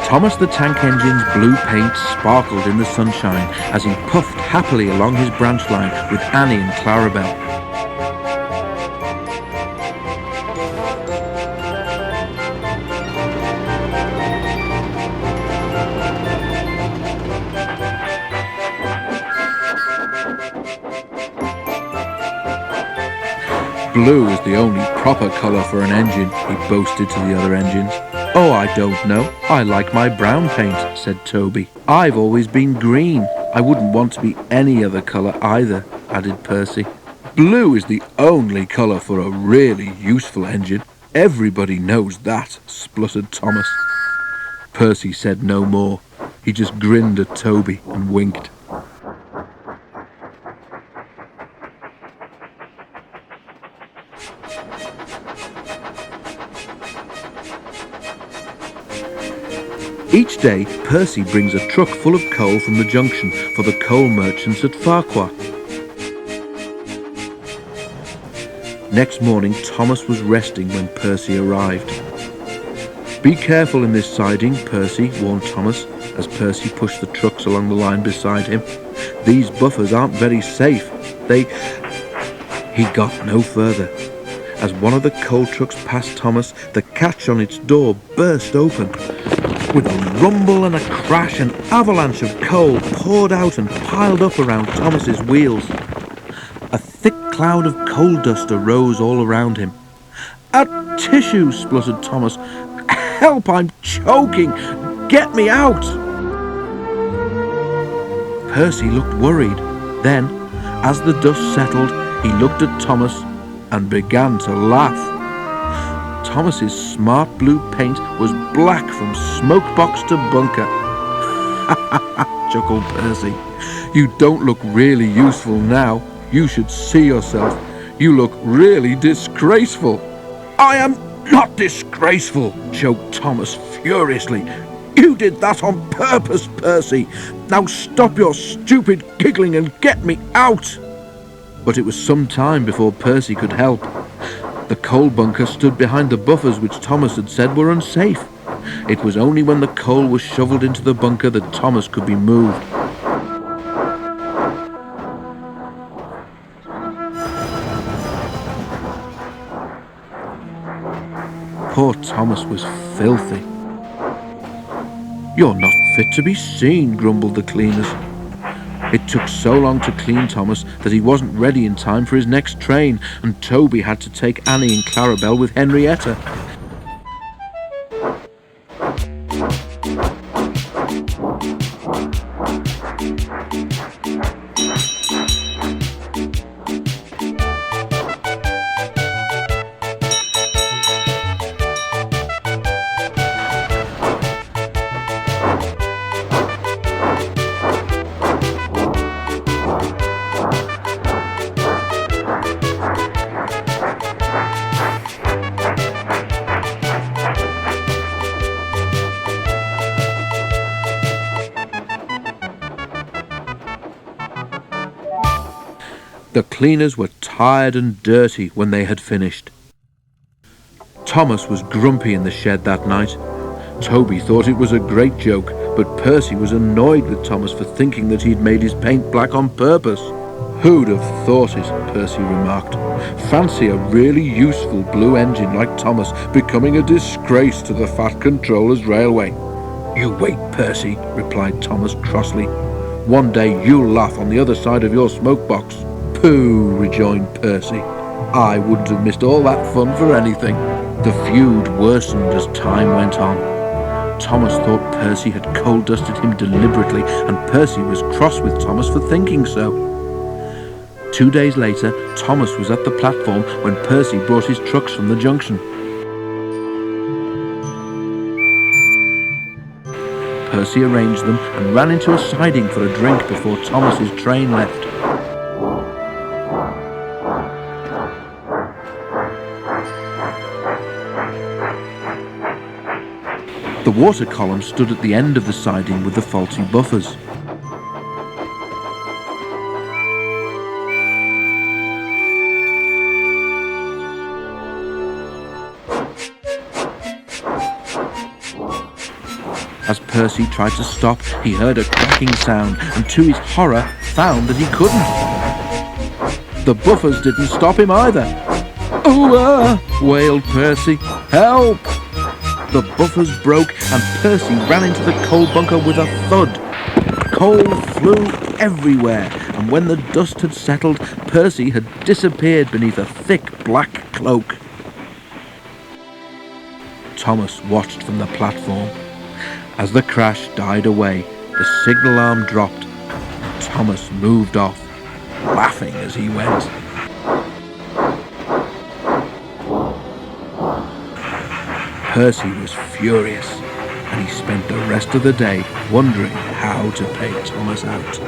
Thomas the Tank Engine's blue paint sparkled in the sunshine as he puffed happily along his branch line with Annie and Clarabelle. Blue is the only proper colour for an engine, he boasted to the other engines. Oh, I don't know. I like my brown paint, said Toby. I've always been green. I wouldn't want to be any other colour either, added Percy. Blue is the only colour for a really useful engine. Everybody knows that, spluttered Thomas. Percy said no more. He just grinned at Toby and winked. Each day, Percy brings a truck full of coal from the junction for the coal merchants at Farquhar. Next morning, Thomas was resting when Percy arrived. Be careful in this siding, Percy, warned Thomas, as Percy pushed the trucks along the line beside him. These buffers aren't very safe. He got no further. As one of the coal trucks passed Thomas, the catch on its door burst open. With a rumble and a crash, an avalanche of coal poured out and piled up around Thomas's wheels. A thick cloud of coal dust arose all around him. "A tissue!" spluttered Thomas. "Help, I'm choking! Get me out!" Percy looked worried. Then, as the dust settled, he looked at Thomas and began to laugh. Thomas's smart blue paint was black from smokebox to bunker. "Ha ha ha," chuckled Percy. "You don't look really useful now. You should see yourself. You look really disgraceful." "I am not disgraceful," choked Thomas furiously. "You did that on purpose, Percy. Now stop your stupid giggling and get me out." But it was some time before Percy could help. The coal bunker stood behind the buffers which Thomas had said were unsafe. It was only when the coal was shoveled into the bunker that Thomas could be moved. Poor Thomas was filthy. "You're not fit to be seen," grumbled the cleaners. It took so long to clean Thomas that he wasn't ready in time for his next train, and Toby had to take Annie and Clarabelle with Henrietta. The cleaners were tired and dirty when they had finished. Thomas was grumpy in the shed that night. Toby thought it was a great joke, but Percy was annoyed with Thomas for thinking that he'd made his paint black on purpose. "Who'd have thought it?" Percy remarked. "Fancy a really useful blue engine like Thomas becoming a disgrace to the Fat Controller's Railway." "You wait, Percy," replied Thomas crossly. "One day you'll laugh on the other side of your smokebox." "Pooh," rejoined Percy. "I wouldn't have missed all that fun for anything." The feud worsened as time went on. Thomas thought Percy had coal dusted him deliberately, and Percy was cross with Thomas for thinking so. 2 days later, Thomas was at the platform when Percy brought his trucks from the junction. Percy arranged them and ran into a siding for a drink before Thomas's train left. The water column stood at the end of the siding with the faulty buffers. As Percy tried to stop, he heard a cracking sound, and to his horror found that he couldn't. The buffers didn't stop him either. "Oh, wailed Percy. "Help!" The buffers broke, and Percy ran into the coal bunker with a thud. Coal flew everywhere, and when the dust had settled, Percy had disappeared beneath a thick black cloak. Thomas watched from the platform. As the crash died away, the signal alarm dropped. Thomas moved off, laughing as he went. Percy was furious, and he spent the rest of the day wondering how to pay Thomas out.